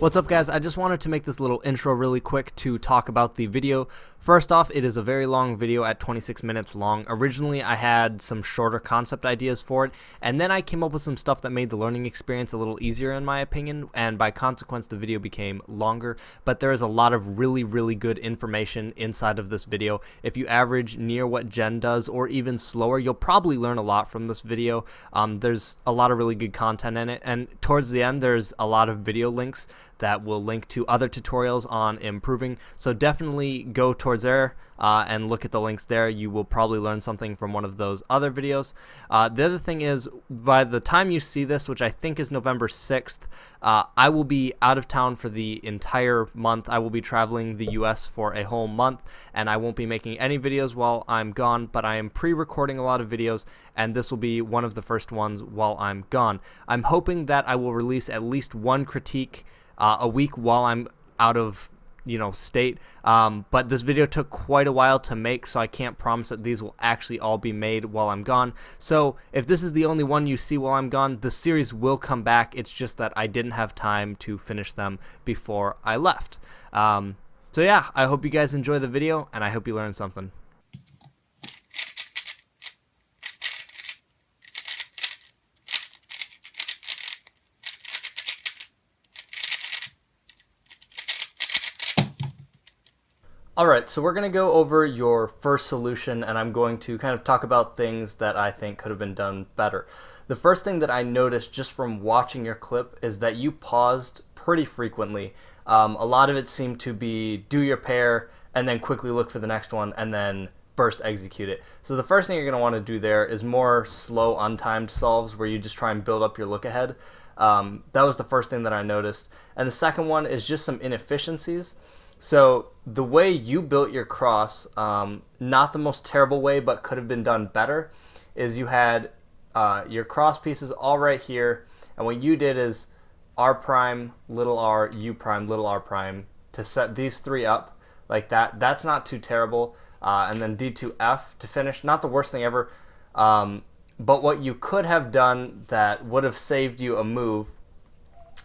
What's up, guys? I just wanted to make this little intro really quick to talk about the video. First off, it is a very long video at 26 minutes long. Originally, I had some shorter concept ideas for it, and then I came up with some stuff that made the learning experience a little easier in my opinion, and by consequence, the video became longer. But there is a lot of really good information inside of this video. If you average near what Jen does, or even slower, you'll probably learn a lot from this video. There's a lot of really good content in it, and towards the end, there's a lot of video links that will link to other tutorials on improving, so definitely go towards there and look at the links there. You will probably learn something from one of those other videos. The other thing is, by the time you see this, which I think is November 6th, I will be out of town for the entire month. I will be traveling the US for a whole month, and I won't be making any videos while I'm gone, but I am pre-recording a lot of videos, and this will be one of the first ones while I'm gone. I'm hoping that I will release at least one critique a week while I'm out of state, but this video took quite a while to make, so I can't promise that these will actually all be made while I'm gone. So if this is the only one you see while I'm gone, the series will come back. It's just that I didn't have time to finish them before I left. So yeah, I hope you guys enjoy the video, and I hope you learned something. Alright, so we're going to go over your first solution, and I'm going to kind of talk about things that I think could have been done better. The first thing that I noticed just from watching your clip is that you paused pretty frequently. A lot of it seemed to be do your pair and then quickly look for the next one and then burst execute it. So the first thing you're going to want to do there is more slow untimed solves where you just try and build up your look ahead. That was the first thing that I noticed. And the second one is just some inefficiencies. So the way you built your cross, not the most terrible way, but could have been done better, is you had your cross pieces all right here, and what you did is R prime, little r, U prime, little r prime, to set these three up like that. That's not too terrible. And then D2F to finish, not the worst thing ever, but what you could have done that would have saved you a move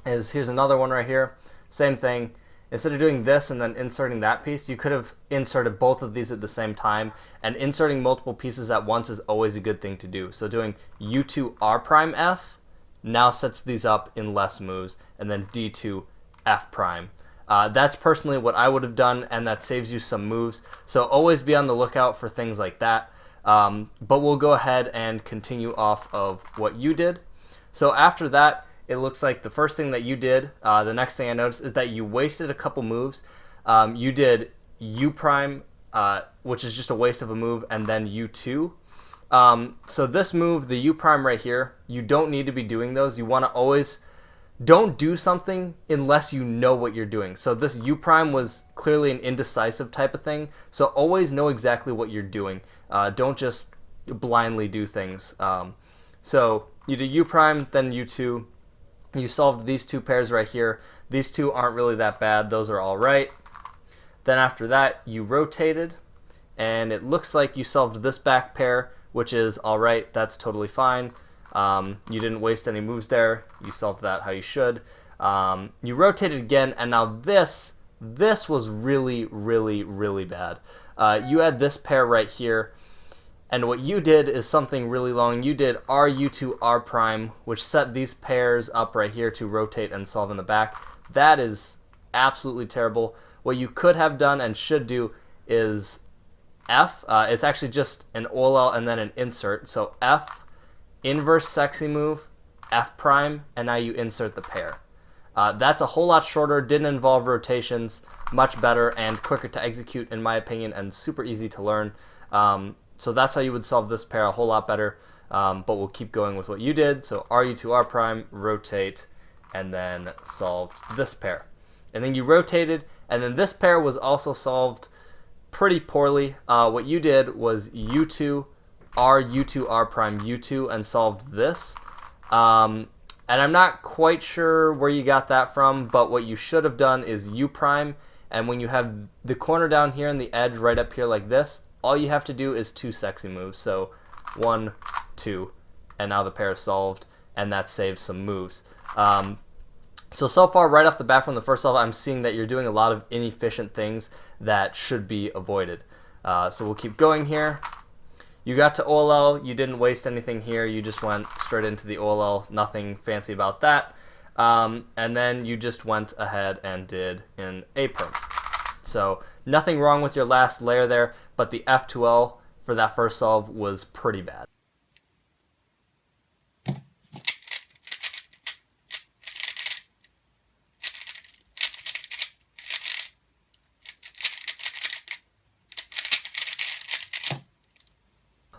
is, here's another one right here, same thing. Instead of doing this and then inserting that piece, you could have inserted both of these at the same time, and inserting multiple pieces at once is always a good thing to do. So doing U2 R prime F now sets these up in less moves, and then D2 F prime. That's personally what I would have done, and that saves you some moves. So always be on the lookout for things like that. But we'll go ahead and continue off of what you did. So after that, it looks like the first thing that you did, the next thing I noticed is that you wasted a couple moves. You did U prime, which is just a waste of a move, and then U2. So this move, the U prime right here, you don't need to be doing those. You want to always, don't do something unless you know what you're doing. So this U prime was clearly an indecisive type of thing. So always know exactly what you're doing. Don't just blindly do things. So you did U prime, then U2. You solved these two pairs right here. These two aren't really that bad. Those are all right. Then after that, you rotated, and it looks like you solved this back pair, which is all right. That's totally fine. You didn't waste any moves there. You solved that how you should. You rotated again, and now this was really bad. You had this pair right here, and what you did is something really long. You did RU2 R prime, which set these pairs up right here to rotate and solve in the back. That is absolutely terrible. What you could have done and should do is F. It's actually just an OLL and then an insert. So F, inverse sexy move, F prime, and now you insert the pair. That's a whole lot shorter, didn't involve rotations, much better and quicker to execute in my opinion, and super easy to learn. So that's how you would solve this pair, a whole lot better, but we'll keep going with what you did. So RU2 R prime, rotate, and then solved this pair. And then you rotated, and then this pair was also solved pretty poorly. What you did was U2 R prime U2 and solved this. And I'm not quite sure where you got that from, but what you should have done is U prime, and when you have the corner down here and the edge right up here like this, all you have to do is two sexy moves. So 1, 2, and now the pair is solved, and that saves some moves. So far, right off the bat from the first solve, I'm seeing that you're doing a lot of inefficient things that should be avoided. So we'll keep going here. You got to OLL, you didn't waste anything here, you just went straight into the OLL, nothing fancy about that. And then you just went ahead and did an A-perm. So nothing wrong with your last layer there, but the F2L for that first solve was pretty bad.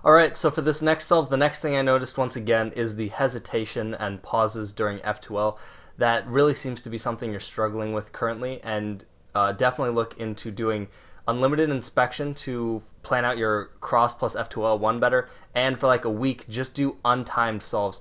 Alright, so for this next solve, the next thing I noticed once again is the hesitation and pauses during F2L. That really seems to be something you're struggling with currently, and definitely look into doing unlimited inspection to plan out your cross plus F2L1 better, and for like a week, just do untimed solves.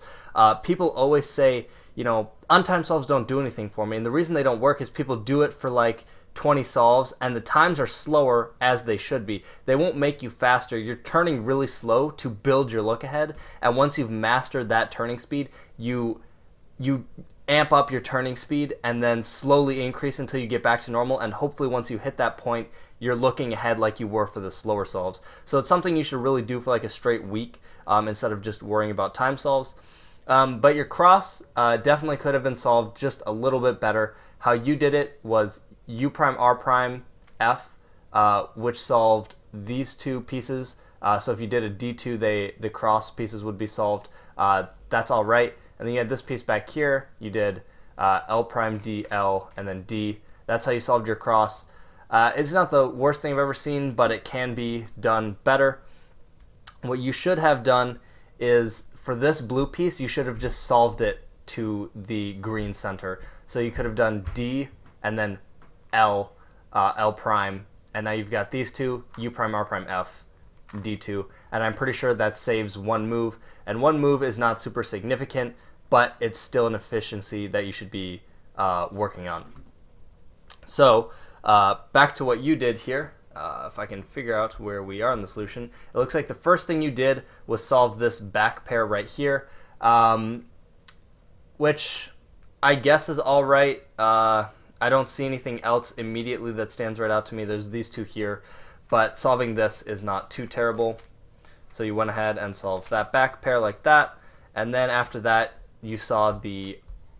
People always say, you know, untimed solves don't do anything for me, and the reason they don't work is people do it for like 20 solves, and the times are slower as they should be. They won't make you faster. You're turning really slow to build your look ahead, and once you've mastered that turning speed, you amp up your turning speed and then slowly increase until you get back to normal, and hopefully once you hit that point, you're looking ahead like you were for the slower solves. So it's something you should really do for like a straight week instead of just worrying about time solves. But your cross definitely could have been solved just a little bit better. How you did it was U prime R prime F, which solved these two pieces. So if you did a D2, the cross pieces would be solved. That's all right. And then you had this piece back here. You did L prime D, L, and then D. That's how you solved your cross. It's not the worst thing I've ever seen, but it can be done better. What you should have done is, for this blue piece, you should have just solved it to the green center. So you could have done D and then L, L prime, and now you've got these two, U prime, R prime, F, D2, and I'm pretty sure that saves one move, and one move is not super significant, but it's still an efficiency that you should be working on. So back to what you did here. If I can figure out where we are in the solution, it looks like the first thing you did was solve this back pair right here, which I guess is all right. I don't see anything else immediately that stands right out to me. There's these two here, but solving this is not too terrible. So you went ahead and solved that back pair like that, and then after that you saw the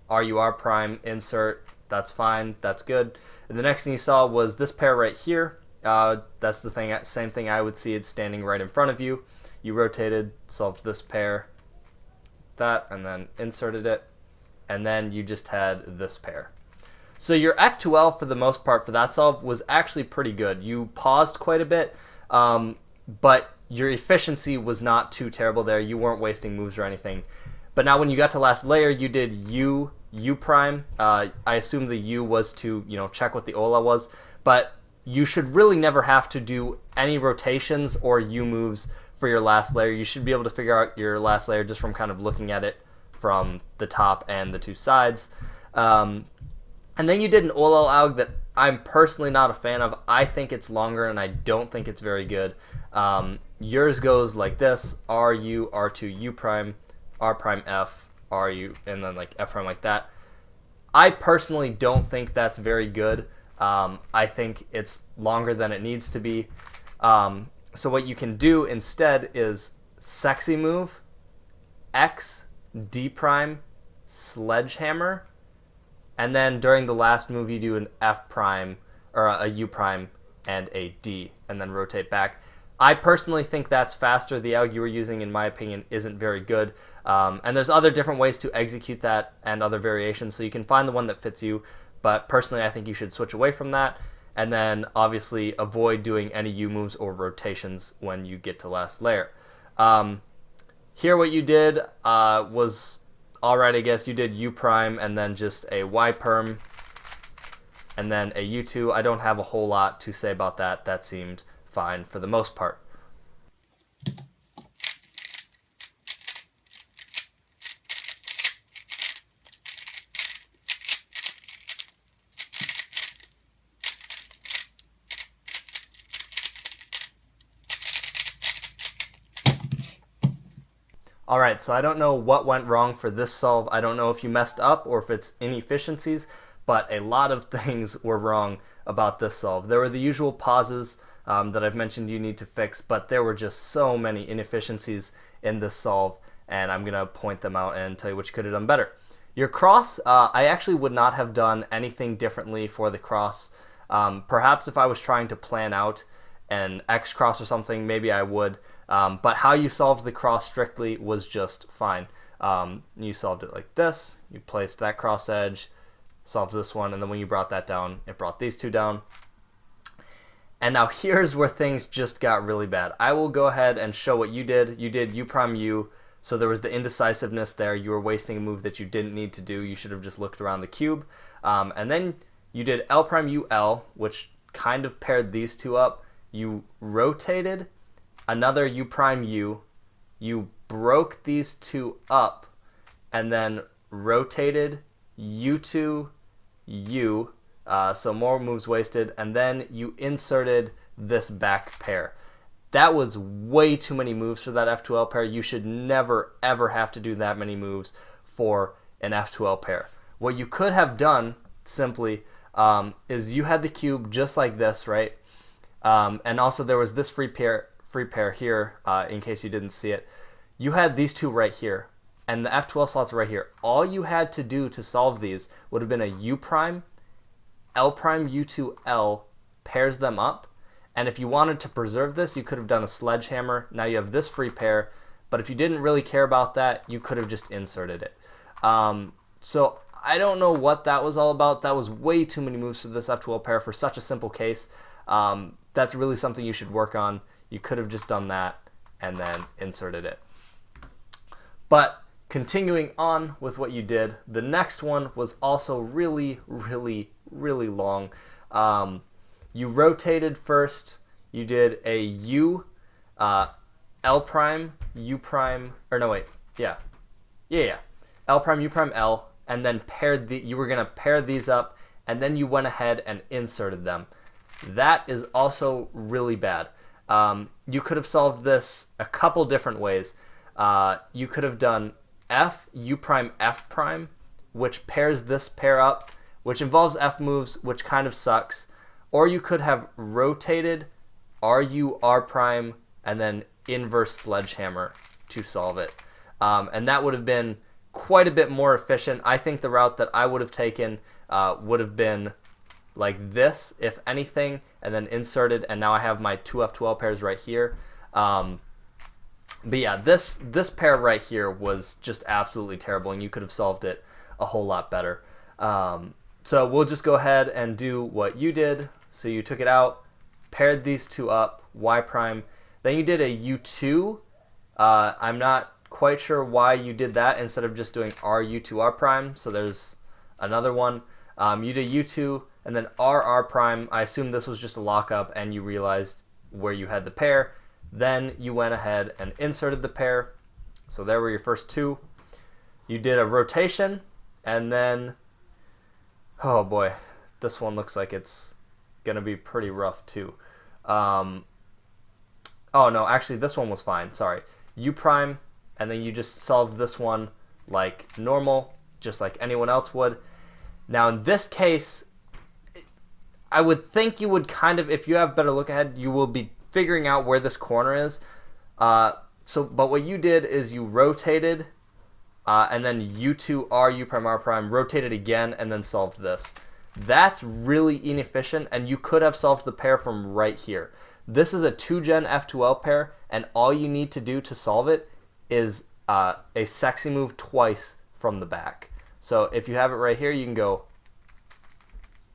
RUR prime insert. That's fine, that's good. And the next thing you saw was this pair right here. That's the thing, same thing I would see it standing right in front of you. You rotated, solved this pair, that, and then inserted it, and then you just had this pair. So your F2L, for the most part, for that solve was actually pretty good. You paused quite a bit, but your efficiency was not too terrible there. You weren't wasting moves or anything. But now when you got to last layer, you did U prime. I assume the U was to, you know, check what the OLA was, but you should really never have to do any rotations or U moves for your last layer. You should be able to figure out your last layer just from kind of looking at it from the top and the two sides. And then you did an OLL ALG that I'm personally not a fan of. I think it's longer, and I don't think it's very good. Yours goes like this: RU, R2, U prime, R prime, F, RU, and then like F prime like that. I personally don't think that's very good. I think it's longer than it needs to be. So what you can do instead is sexy move, X, D prime, sledgehammer, and then during the last move you do an F prime, or a U prime, and a D, and then rotate back. I personally think that's faster. The ALG you were using, in my opinion, isn't very good. And there's other different ways to execute that and other variations, so you can find the one that fits you. But personally, I think you should switch away from that, and then obviously avoid doing any U moves or rotations when you get to last layer. Here what you did was alright, I guess. You did U prime and then just a Y perm and then a U2. I don't have a whole lot to say about that. That seemed fine for the most part. Alright, so I don't know what went wrong for this solve. I don't know if you messed up or if it's inefficiencies, but a lot of things were wrong about this solve. There were the usual pauses that I've mentioned you need to fix, but there were just so many inefficiencies in this solve, and I'm going to point them out and tell you what you could have done better. Your cross, I actually would not have done anything differently for the cross. Perhaps if I was trying to plan out an X cross or something, maybe I would. But how you solved the cross strictly was just fine. You solved it like this. You placed that cross edge, solved this one, and then when you brought that down, it brought these two down. And now here's where things just got really bad. I will go ahead and show what you did. You did U prime U, so there was the indecisiveness there. You were wasting a move that you didn't need to do. You should have just looked around the cube. And then you did L prime U L, which kind of paired these two up. You rotated another U prime U, you broke these two up, and then rotated U2 U, so more moves wasted, and then you inserted this back pair. That was way too many moves for that F2L pair. You should never ever have to do that many moves for an F2L pair. What you could have done simply is you had the cube just like this, right? And also there was this free pair here, in case you didn't see it. You had these two right here, and the F12 slots right here. All you had to do to solve these would have been a U prime, L prime U2 L, pairs them up, and if you wanted to preserve this, you could have done a sledgehammer. Now you have this free pair, but if you didn't really care about that, you could have just inserted it. So I don't know what that was all about. That was way too many moves for this F12 pair for such a simple case. That's really something you should work on. You could have just done that and then inserted it. But continuing on with what you did, the next one was also really, really, really long. You rotated first. You did a U, L prime, U prime, or no wait, yeah, L prime, U prime, L, and then you were gonna pair these up, and then you went ahead and inserted them. That is also really bad. You could have solved this a couple different ways. You could have done F, U prime, F prime, which pairs this pair up, which involves F moves, which kind of sucks. Or you could have rotated RU, R prime, and then inverse sledgehammer to solve it. And that would have been quite a bit more efficient. I think the route that I would have taken would have been like this, if anything, and then inserted, and now I have my two F12 pairs right here. But yeah, this pair right here was just absolutely terrible, and you could have solved it a whole lot better. So we'll just go ahead and do what you did. So you took it out, paired these two up, Y prime. Then you did a U2. I'm not quite sure why you did that instead of just doing RU2 R prime. So there's another one. You did U2 and then R prime. I assume this was just a lockup and you realized where you had the pair. Then you went ahead and inserted the pair. So there were your first two. You did a rotation, and then, oh boy, this one looks like it's gonna be pretty rough too. Oh no, actually this one was fine, sorry. U prime, and then you just solved this one like normal, just like anyone else would. Now in this case, I would think you would kind of, if you have better look ahead, you will be figuring out where this corner is. But what you did is you rotated, and then U2 R, U prime, R prime, rotated again, and then solved this. That's really inefficient, and you could have solved the pair from right here. This is a 2-gen F2L pair, and all you need to do to solve it is a sexy move twice from the back. So if you have it right here, you can go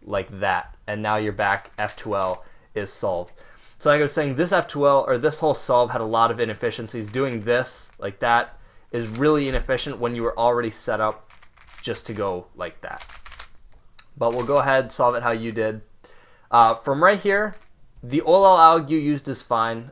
like that, and now your back F2L is solved. So like I was saying, this F2L, or this whole solve, had a lot of inefficiencies. Doing this like that is really inefficient when you were already set up just to go like that. But we'll go ahead, solve it how you did. From right here, the OLL alg you used is fine.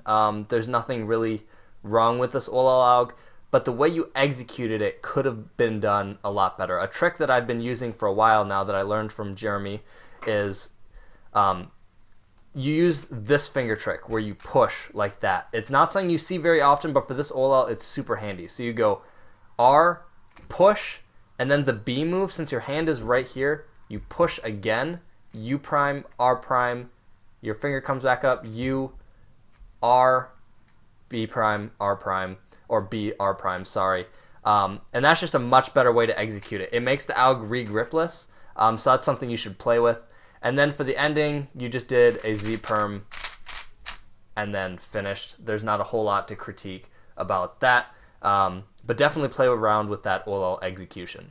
There's nothing really wrong with this OLL alg, but the way you executed it could have been done a lot better. A trick that I've been using for a while now that I learned from Jeremy is you use this finger trick where you push like that. It's not something you see very often, but for this OLL, it's super handy. So you go R, push, and then the B move, since your hand is right here, you push again, U prime, R prime, your finger comes back up, U, R, B prime, R prime, or B, R prime, sorry. And that's just a much better way to execute it. It makes the alg re-gripless, so that's something you should play with. And then for the ending, you just did a Z perm and then finished. There's not a whole lot to critique about that, but definitely play around with that OLL execution.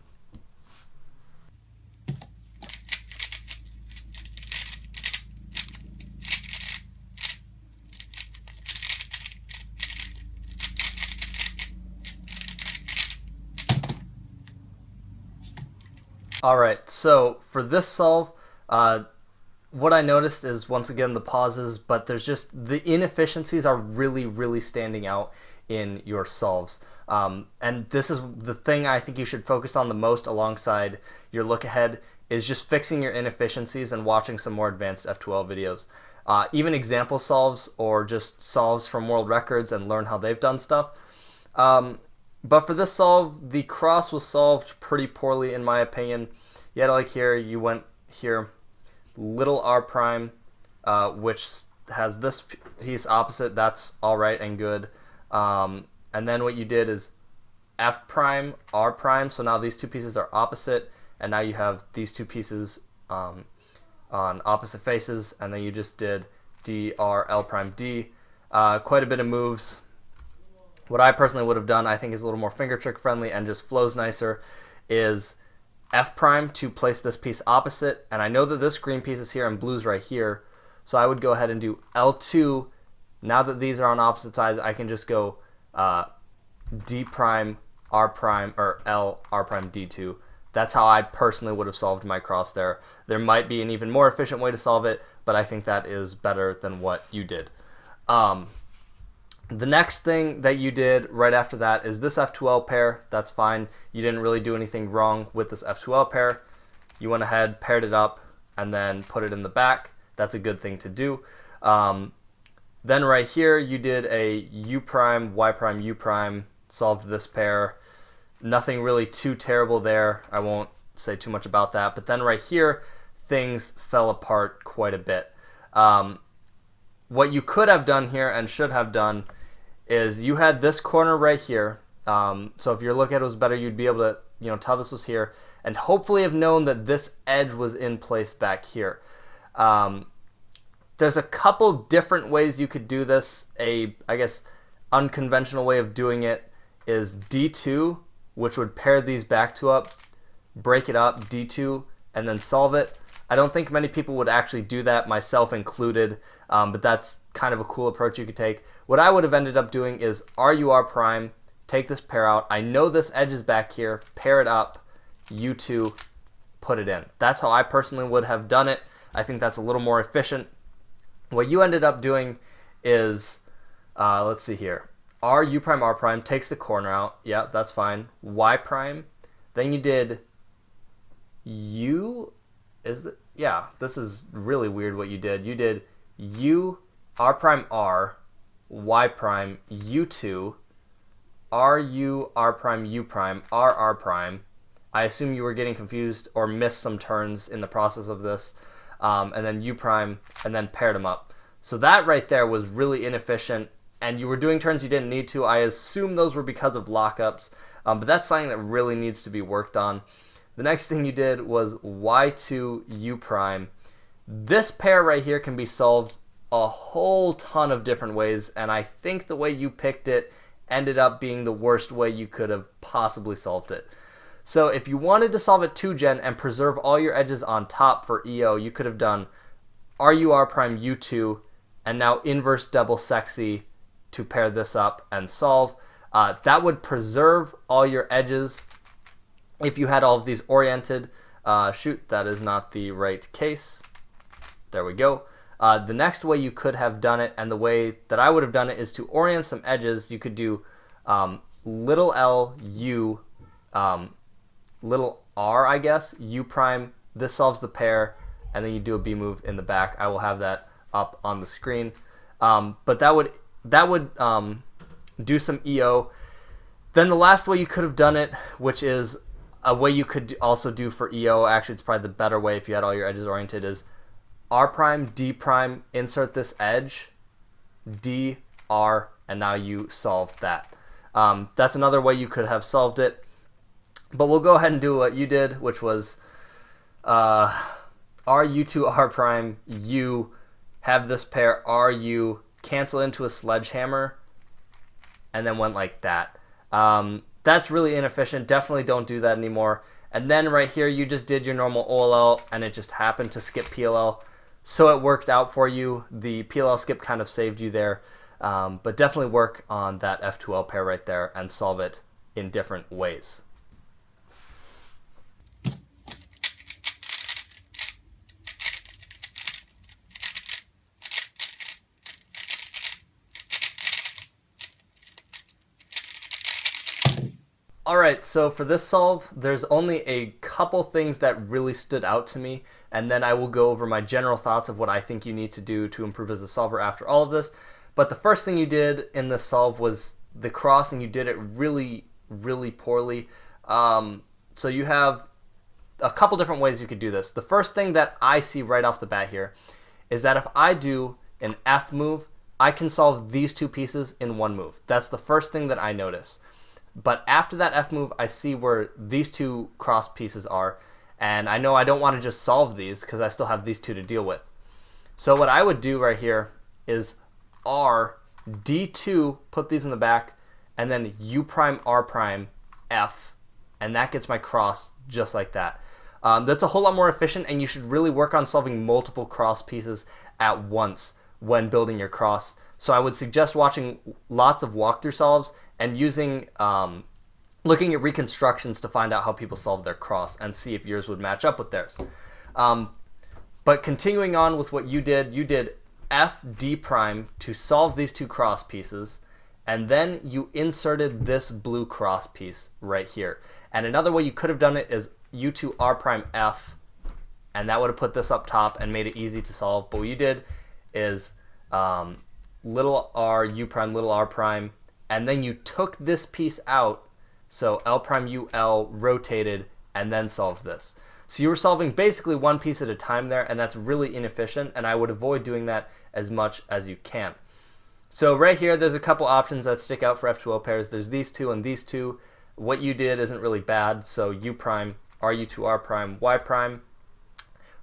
Alright, so for this solve, what I noticed is, once again, the pauses, but there's just the inefficiencies are really standing out in your solves. And this is the thing I think you should focus on the most alongside your look ahead, is just fixing your inefficiencies and watching some more advanced F2L videos. Even example solves or just solves from world records and learn how they've done stuff. But for this solve, the cross was solved pretty poorly in my opinion. You had like here, you went here, little R prime, which has this piece opposite, that's alright and good. And then what you did is F prime, R prime, so now these two pieces are opposite, and now you have these two pieces on opposite faces, and then you just did D, R, L prime, D. Quite a bit of moves. What I personally would have done, I think is a little more finger trick friendly and just flows nicer, is F prime to place this piece opposite, and I know that this green piece is here and blue's right here, so I would go ahead and do L2. Now that these are on opposite sides, I can just go D prime, R prime, or L, R prime, D2. That's how I personally would have solved my cross there. There might be an even more efficient way to solve it, but I think that is better than what you did. The next thing that you did right after that is this F2L pair. That's fine. You didn't really do anything wrong with this F2L pair. You went ahead, paired it up, and then put it in the back. That's a good thing to do. Then right here, you did a U prime, Y prime, U prime, solved this pair. Nothing really too terrible there. I won't say too much about that. But then right here, things fell apart quite a bit. What you could have done here and should have done is you had this corner right here. So if your look at it was better, you'd be able to tell this was here, and hopefully have known that this edge was in place back here. There's a couple different ways you could do this. I guess unconventional way of doing it is D2, which would pair these back two up, break it up, D2, and then solve it. I don't think many people would actually do that, myself included, but that's kind of a cool approach you could take. What I would have ended up doing is RUR prime, take this pair out. I know this edge is back here, pair it up, U2, put it in. That's how I personally would have done it. I think that's a little more efficient. What you ended up doing is, let's see here, RU prime, R prime, takes the corner out. Yeah, that's fine. Y prime. Then you did U, yeah, this is really weird what you did. You did U, R prime, R, Y prime, U2, RU, R prime, U prime, R, R prime. I assume you were getting confused or missed some turns in the process of this. And then U prime, and then paired them up. So that right there was really inefficient, and you were doing turns you didn't need to. I assume those were because of lockups, but that's something that really needs to be worked on. The next thing you did was Y2 U prime. This pair right here can be solved a whole ton of different ways, and I think the way you picked it ended up being the worst way you could have possibly solved it. So if you wanted to solve it 2-gen and preserve all your edges on top for EO, you could have done RUR prime U2 and now inverse double sexy to pair this up and solve. That would preserve all your edges if you had all of these oriented. Shoot, that is not the right case. There we go. The next way you could have done it, and the way that I would have done it, is to orient some edges. You could do little L, U, little R, I guess, U prime. This solves the pair, and then you do a B move in the back. I will have that up on the screen. But that would do some EO. Then the last way you could have done it, which is a way you could also do for EO, actually it's probably the better way if you had all your edges oriented, is R prime, D prime, insert this edge, D, R, and now you solved that. That's another way you could have solved it. But we'll go ahead and do what you did, which was RU to R prime, U, have this pair RU, cancel into a sledgehammer, and then went like that. That's really inefficient. Definitely don't do that anymore. And then right here, you just did your normal OLL, and it just happened to skip PLL. So it worked out for you. The PLL skip kind of saved you there. But definitely work on that F2L pair right there and solve it in different ways. Alright, so for this solve, there's only a couple things that really stood out to me, and then I will go over my general thoughts of what I think you need to do to improve as a solver after all of this. But the first thing you did in this solve was the cross, and you did it really, really poorly. So you have a couple different ways you could do this. The first thing that I see right off the bat here is that if I do an F move, I can solve these two pieces in one move. That's the first thing that I notice. But after that F move, I see where these two cross pieces are, and I know I don't want to just solve these because I still have these two to deal with. So what I would do right here is R, D2, put these in the back, and then U prime, R prime, F, and that gets my cross just like that. That's a whole lot more efficient, and you should really work on solving multiple cross pieces at once when building your cross. So I would suggest watching lots of walkthrough solves and using looking at reconstructions to find out how people solve their cross and see if yours would match up with theirs. But continuing on with what you did F, D prime to solve these two cross pieces, and then you inserted this blue cross piece right here. And another way you could have done it is U to R prime F, and that would have put this up top and made it easy to solve. But what you did is little r, U prime, little r prime, and then you took this piece out, so L prime U L rotated, and then solved this. So you were solving basically one piece at a time there, and that's really inefficient, and I would avoid doing that as much as you can. So right here, there's a couple options that stick out for F2L pairs. There's these two and these two. What you did isn't really bad, so U prime, RU to R prime, Y prime.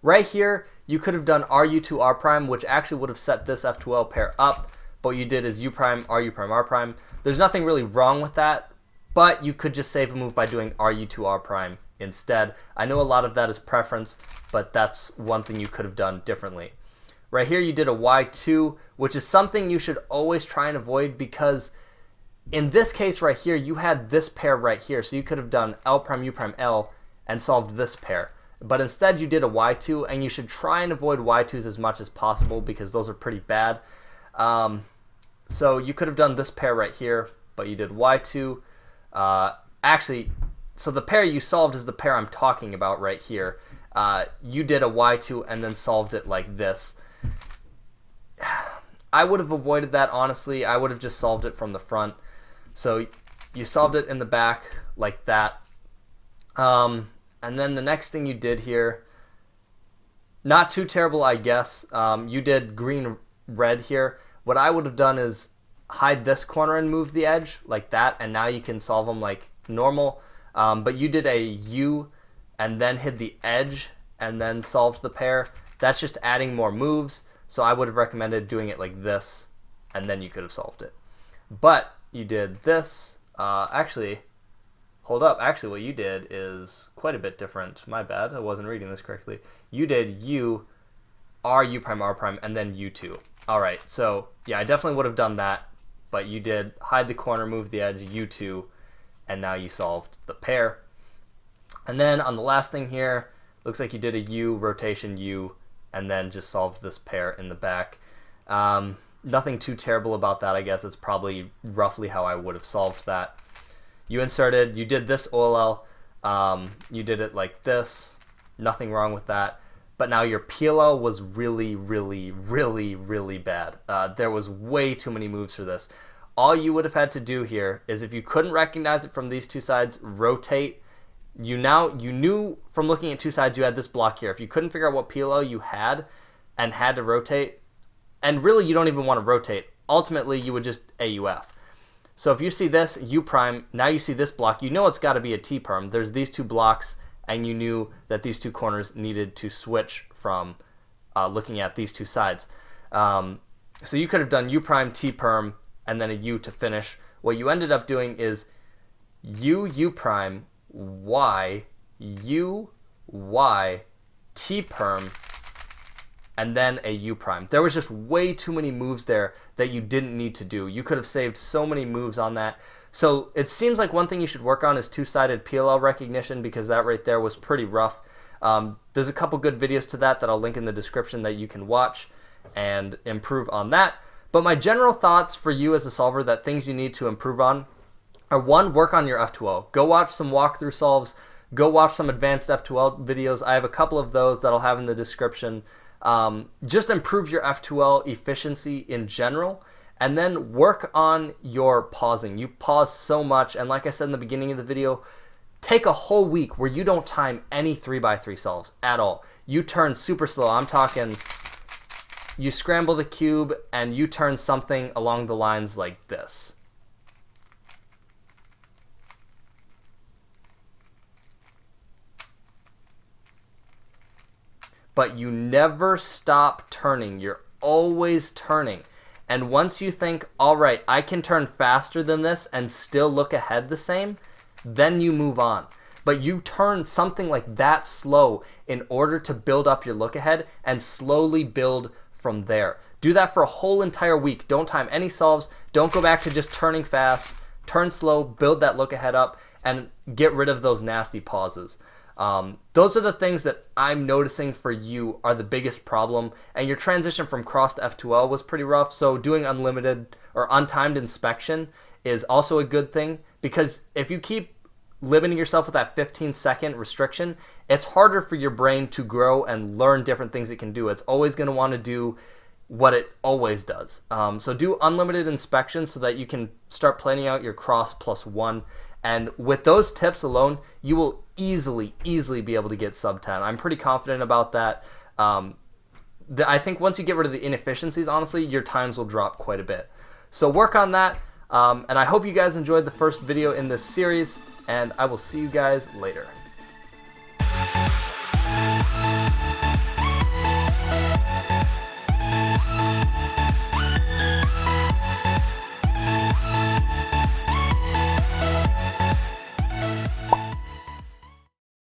Right here, you could have done RU to R prime, which actually would have set this F2L pair up. But what you did is U prime, RU prime, R prime. There's nothing really wrong with that, but you could just save a move by doing RU to R prime instead. I know a lot of that is preference, but that's one thing you could have done differently. Right here, you did a Y2, which is something you should always try and avoid, because in this case right here, you had this pair right here, so you could have done L prime, U prime, L, and solved this pair. But instead, you did a Y2, and you should try and avoid Y2s as much as possible because those are pretty bad. So you could have done this pair right here, but you did Y2. Actually, so the pair you solved is the pair I'm talking about right here. You did a Y2 and then solved it like this. I would have avoided that, honestly. I would have just solved it from the front. So you solved it in the back like that. And then the next thing you did here, not too terrible, I guess. You did green, red here. What I would have done is hide this corner and move the edge like that, and now you can solve them like normal. But you did a U and then hid the edge and then solved the pair. That's just adding more moves. So I would have recommended doing it like this, and then you could have solved it. But you did this. Actually, hold up. Actually, what you did is quite a bit different. My bad. I wasn't reading this correctly. You did U, R, U prime, R prime, and then U2. All right. So yeah, I definitely would have done that. But you did hide the corner, move the edge, U2, and now you solved the pair. And then on the last thing here, looks like you did a U, rotation U, and then just solved this pair in the back. Nothing too terrible about that, I guess. It's probably roughly how I would have solved that. You inserted, you did this OLL, you did it like this, nothing wrong with that. but now your PLL was really, really, really, really bad. There was way too many moves for this. All you would have had to do here is, if you couldn't recognize it from these two sides, rotate. You knew from looking at two sides you had this block here. If you couldn't figure out what PLL you had and had to rotate, and really you don't even want to rotate, ultimately you would just AUF. So if you see this U prime, now you see this block, you know it's got to be a T perm. There's these two blocks, and you knew that these two corners needed to switch from looking at these two sides. So you could have done U prime, T perm, and then a U to finish. What you ended up doing is U prime, Y, U, Y, T perm, and then a U prime. There was just way too many moves there that you didn't need to do. You could have saved so many moves on that. So it seems like one thing you should work on is two-sided PLL recognition, because that right there was pretty rough. There's a couple good videos to that I'll link in the description that you can watch and improve on that. But my general thoughts for you as a solver, that things you need to improve on, are: 1, work on your F2L. Go watch some walkthrough solves. Go watch some advanced F2L videos. I have a couple of those that I'll have in the description. Just improve your F2L efficiency in general, and then work on your pausing. You pause so much, and like I said in the beginning of the video, take a whole week where you don't time any 3x3 solves at all. You turn super slow. I'm talking, you scramble the cube and you turn something along the lines like this. But you never stop turning. You're always turning. And once you think, all right, I can turn faster than this and still look ahead the same, then you move on. But you turn something like that slow in order to build up your look ahead and slowly build from there. Do that for a whole entire week. Don't time any solves. Don't go back to just turning fast. Turn slow, build that look ahead up, and get rid of those nasty pauses. Those are the things that I'm noticing for you are the biggest problem, and your transition from cross to F2L was pretty rough, so doing unlimited or untimed inspection is also a good thing, because if you keep limiting yourself with that 15-second restriction, it's harder for your brain to grow and learn different things it can do. It's always going to want to do what it always does. So do unlimited inspection so that you can start planning out your cross +1. And with those tips alone, you will easily be able to get sub 10. I'm pretty confident about that. I think once you get rid of the inefficiencies, honestly, your times will drop quite a bit. So work on that. And I hope you guys enjoyed the first video in this series, and I will see you guys later.